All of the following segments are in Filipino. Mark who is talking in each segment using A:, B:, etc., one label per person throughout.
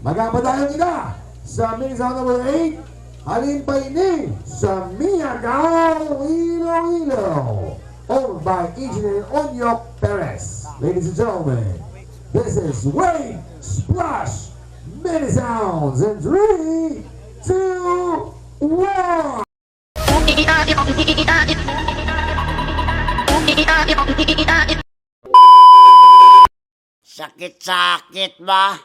A: Magpapadayon kita sa Mini Sound number 8. Halin pa ini sa Miagaw, Iloilo. Owned by Engineer Onyok Perez. Ladies and gentlemen, this is Wave Splash Mini Sounds in 3, 2, 1.
B: Sakit-sakit ba?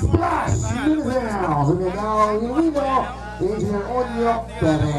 A: Splash! Mini Sounds! Engineer Onyok Perez.